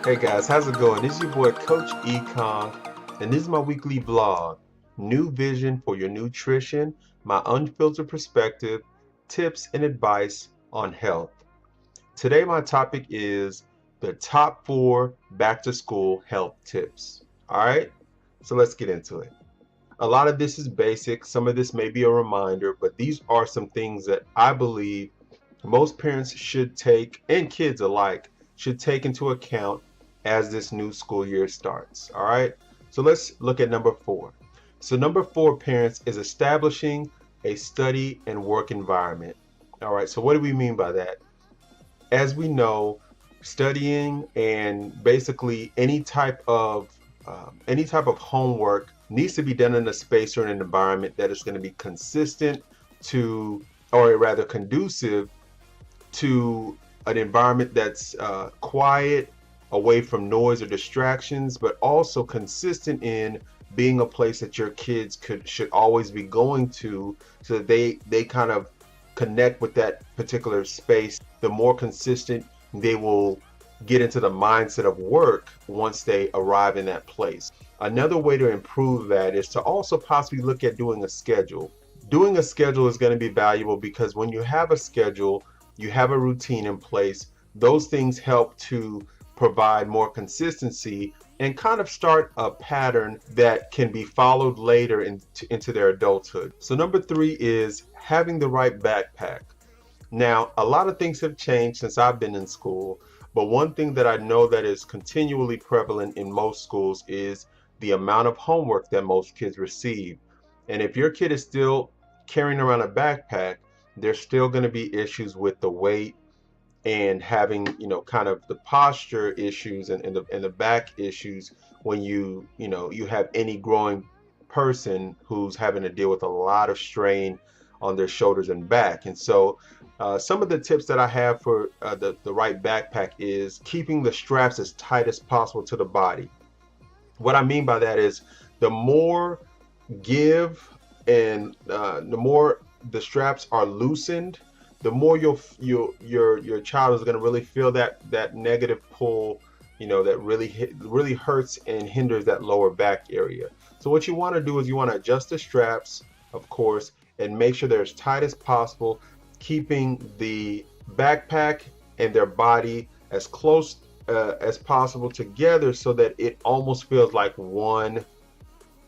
Hey guys, how's it going? This is your boy Coach Econ, and this is my weekly vlog. New vision for your nutrition, my unfiltered perspective, tips and advice on health. Today my topic is the top 4 back to school health tips. Alright, so let's get into it. A lot of this is basic, some of this may be a reminder, but these are some things that I believe most parents should take, and kids alike, should take into account as this new school year starts. All right, so let's look at number 4. So number 4, parents, is establishing a study and work environment. All right, so what do we mean by that? As we know, studying and basically any type of homework needs to be done in a space or an environment that is going to be consistent to, or rather conducive to, an environment that's quiet, away from noise or distractions, but also consistent in being a place that your kids should always be going to, so that they kind of connect with that particular space. The more consistent they will get into the mindset of work once they arrive in that place. Another way to improve that is to also possibly look at doing a schedule. Doing a schedule is going to be valuable because when you have a schedule, you have a routine in place. Those things help to provide more consistency and kind of start a pattern that can be followed later into their adulthood. So number 3 is having the right backpack. Now, a lot of things have changed since I've been in school, but one thing that I know that is continually prevalent in most schools is the amount of homework that most kids receive. And if your kid is still carrying around a backpack, there's still going to be issues with the weight and having, kind of the posture issues and the back issues when you have any growing person who's having to deal with a lot of strain on their shoulders and back. And so some of the tips that I have for the right backpack is keeping the straps as tight as possible to the body. What I mean by that is the more give and the more the straps are loosened, the more your child is going to really feel that negative pull, that really hurts and hinders that lower back area. So what you want to do is you want to adjust the straps, of course, and make sure they're as tight as possible, keeping the backpack and their body as close as possible together, so that it almost feels like one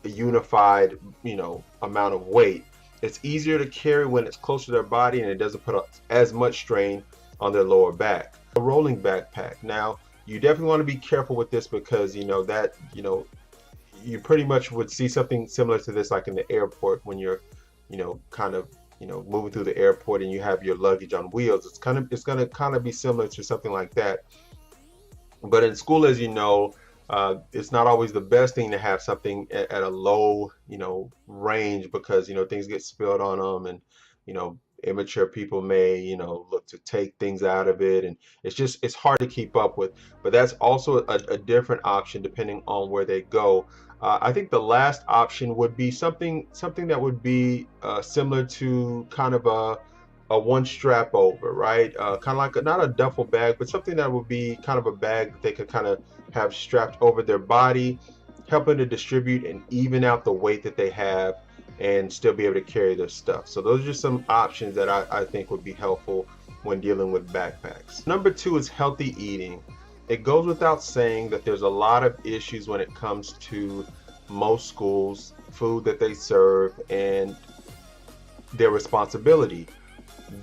unified, amount of weight. It's easier to carry when it's close to their body and it doesn't put as much strain on their lower back. A rolling backpack. Now, you definitely want to be careful with this because you pretty much would see something similar to this like in the airport when you're, kind of, moving through the airport and you have your luggage on wheels. It's going to kind of be similar to something like that. But in school, as you know, it's not always the best thing to have something at a low, range, because, things get spilled on them, and, immature people may, look to take things out of it, and it's hard to keep up with. But that's also a different option depending on where they go. I think the last option would be something that would be similar to kind of a one strap over, right? Kind of like not a duffel bag, but something that would be kind of a bag that they could kind of have strapped over their body, helping to distribute and even out the weight that they have and still be able to carry their stuff. So those are just some options that I think would be helpful when dealing with backpacks. Number 2 is healthy eating. It goes without saying that there's a lot of issues when it comes to most schools, food that they serve, and their responsibility.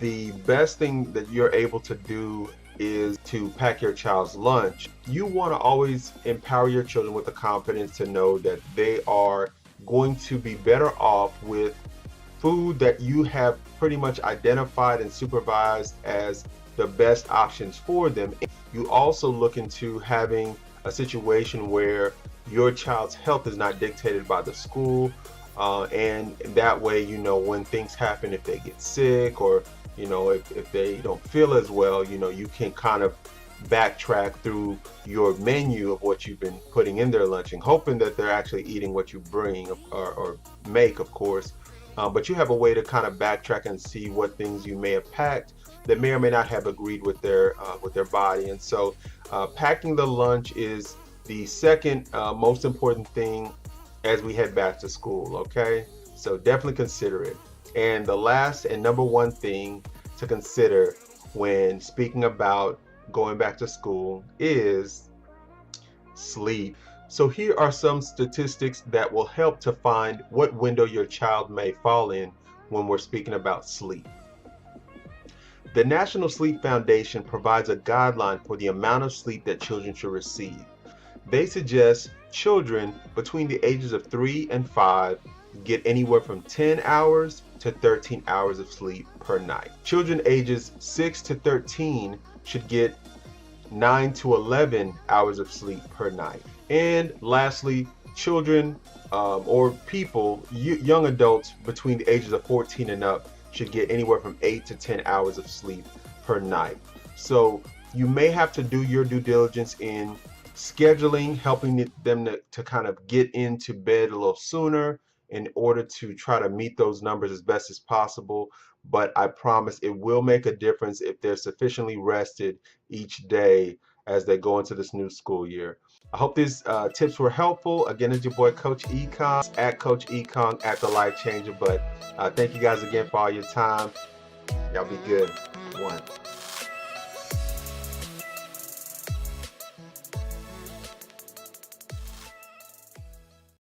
The best thing that you're able to do is to pack your child's lunch. You want to always empower your children with the confidence to know that they are going to be better off with food that you have pretty much identified and supervised as the best options for them. You also look into having a situation where your child's health is not dictated by the school, and that way, when things happen, if they get sick or if they don't feel as well, you can kind of backtrack through your menu of what you've been putting in their lunch and hoping that they're actually eating what you bring or make, of course. But you have a way to kind of backtrack and see what things you may have packed that may or may not have agreed with their body. And so Packing the lunch is the second most important thing as we head back to school, okay? So definitely consider it. And the last and number one thing to consider when speaking about going back to school is sleep. So here are some statistics that will help to find what window your child may fall in when we're speaking about sleep. The National Sleep Foundation provides a guideline for the amount of sleep that children should receive. They suggest children between the ages of 3 and 5 get anywhere from 10 hours to 13 hours of sleep per night. Children ages 6 to 13 should get 9 to 11 hours of sleep per night. And lastly, children or people, young adults between the ages of 14 and up should get anywhere from 8 to 10 hours of sleep per night. So you may have to do your due diligence in scheduling, helping them to kind of get into bed a little sooner in order to try to meet those numbers as best as possible. But I promise it will make a difference if they're sufficiently rested each day as they go into this new school year. I hope these tips were helpful. Again, it's your boy Coach Econ at Coach Econ at the Life Changer. But thank you guys again for all your time. Y'all be good. One.